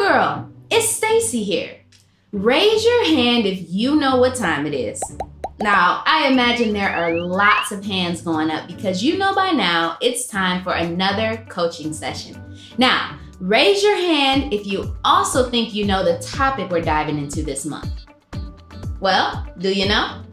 girl, it's Staci here. Raise your hand if you know what time it is. Now, I imagine there are lots of hands going up because you know by now it's time for another coaching session. Now, raise your hand if you also think you know the topic we're diving into this month. Well, do you know?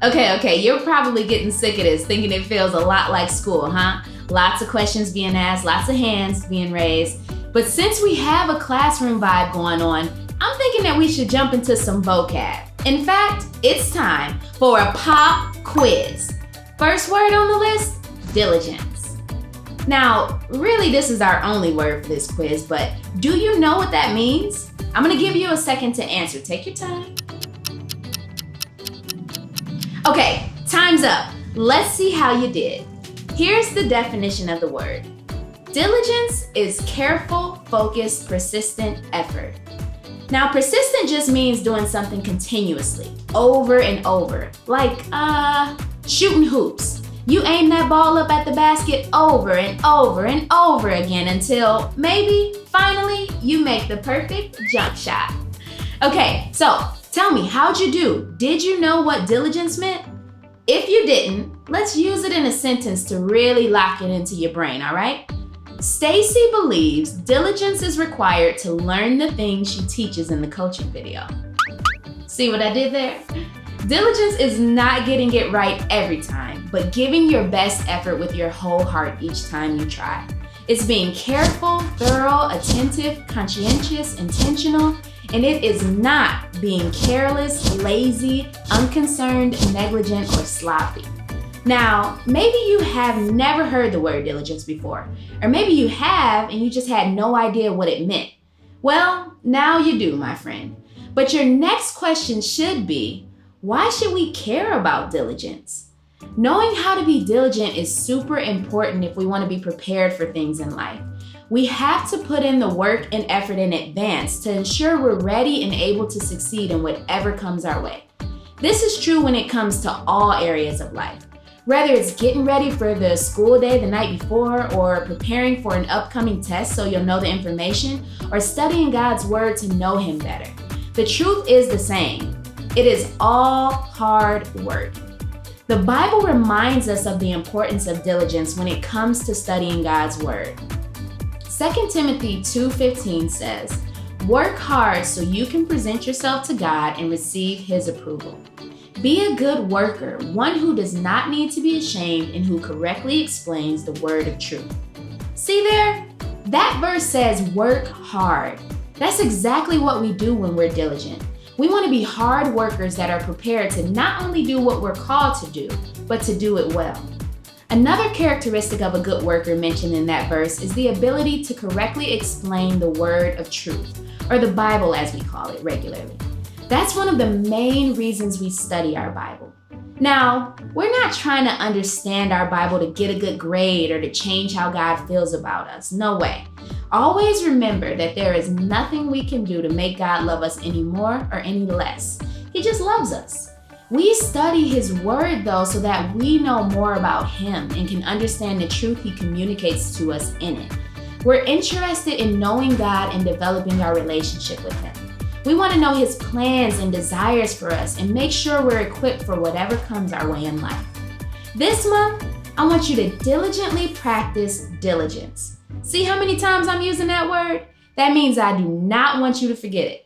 Okay, you're probably getting sick of this, thinking it feels a lot like school, huh? Lots of questions being asked, lots of hands being raised. But since we have a classroom vibe going on, I'm thinking that we should jump into some vocab. In fact, it's time for a pop quiz. First word on the list, diligence. Now, really this is our only word for this quiz, but do you know what that means? I'm gonna give you a second to answer. Take your time. Okay, time's up. Let's see how you did. Here's the definition of the word. Diligence is careful, focused, persistent effort. Now, persistent just means doing something continuously, over and over, like shooting hoops. You aim that ball up at the basket over and over and over again until maybe, finally, you make the perfect jump shot. Okay, so tell me, how'd you do? Did you know what diligence meant? If you didn't, let's use it in a sentence to really lock it into your brain, all right? Staci believes diligence is required to learn the things she teaches in the coaching video. See what I did there? Diligence is not getting it right every time, but giving your best effort with your whole heart each time you try. It's being careful, thorough, attentive, conscientious, intentional, and it is not being careless, lazy, unconcerned, negligent, or sloppy. Now, maybe you have never heard the word diligence before, or maybe you have and you just had no idea what it meant. Well, now you do, my friend. But your next question should be, why should we care about diligence? Knowing how to be diligent is super important if we want to be prepared for things in life. We have to put in the work and effort in advance to ensure we're ready and able to succeed in whatever comes our way. This is true when it comes to all areas of life. Whether it's getting ready for the school day the night before, or preparing for an upcoming test so you'll know the information, or studying God's word to know Him better. The truth is the same. It is all hard work. The Bible reminds us of the importance of diligence when it comes to studying God's word. 2 Timothy 2:15 says, "Work hard so you can present yourself to God and receive His approval. Be a good worker, one who does not need to be ashamed and who correctly explains the word of truth." See there? That verse says work hard. That's exactly what we do when we're diligent. We want to be hard workers that are prepared to not only do what we're called to do, but to do it well. Another characteristic of a good worker mentioned in that verse is the ability to correctly explain the word of truth, or the Bible as we call it regularly. That's one of the main reasons we study our Bible. Now, we're not trying to understand our Bible to get a good grade or to change how God feels about us. No way. Always remember that there is nothing we can do to make God love us any more or any less. He just loves us. We study His word though so that we know more about Him and can understand the truth He communicates to us in it. We're interested in knowing God and developing our relationship with Him. We want to know His plans and desires for us and make sure we're equipped for whatever comes our way in life. This month, I want you to diligently practice diligence. See how many times I'm using that word? That means I do not want you to forget it.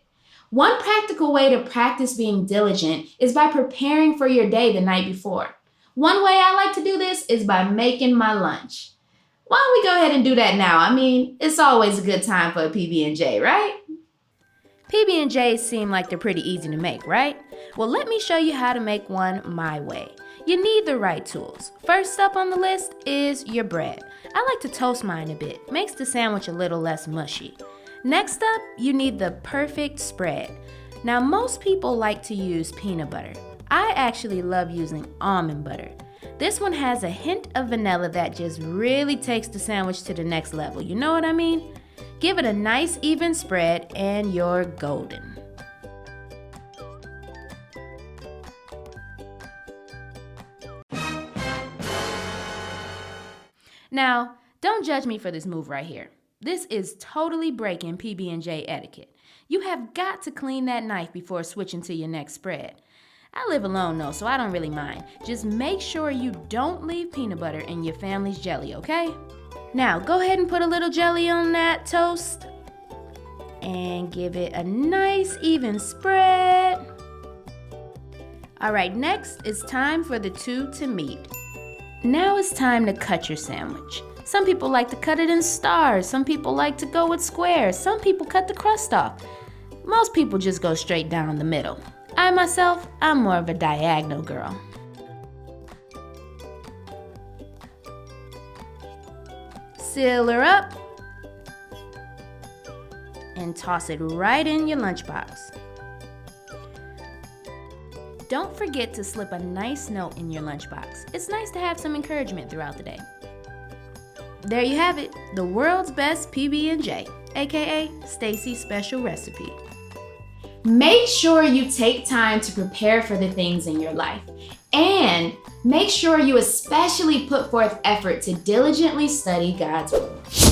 One practical way to practice being diligent is by preparing for your day the night before. One way I like to do this is by making my lunch. Why don't we go ahead and do that now? I mean, it's always a good time for a PB&J, right? PB&Js seem like they're pretty easy to make, right? Well, let me show you how to make one my way. You need the right tools. First up on the list is your bread. I like to toast mine a bit. Makes the sandwich a little less mushy. Next up, you need the perfect spread. Now, most people like to use peanut butter. I actually love using almond butter. This one has a hint of vanilla that just really takes the sandwich to the next level. You know what I mean? Give it a nice even spread and you're golden. Now, don't judge me for this move right here. This is totally breaking PB&J etiquette. You have got to clean that knife before switching to your next spread. I live alone though, so I don't really mind. Just make sure you don't leave peanut butter in your family's jelly, okay? Now, go ahead and put a little jelly on that toast and give it a nice even spread. All right, next it's time for the two to meet. Now it's time to cut your sandwich. Some people like to cut it in stars. Some people like to go with squares. Some people cut the crust off. Most people just go straight down the middle. I myself, I'm more of a diagonal girl. Seal her up and toss it right in your lunchbox. Don't forget to slip a nice note in your lunchbox. It's nice to have some encouragement throughout the day. There you have it, the world's best PB&J, aka Staci's special recipe. Make sure you take time to prepare for the things in your life. And make sure you especially put forth effort to diligently study God's Word.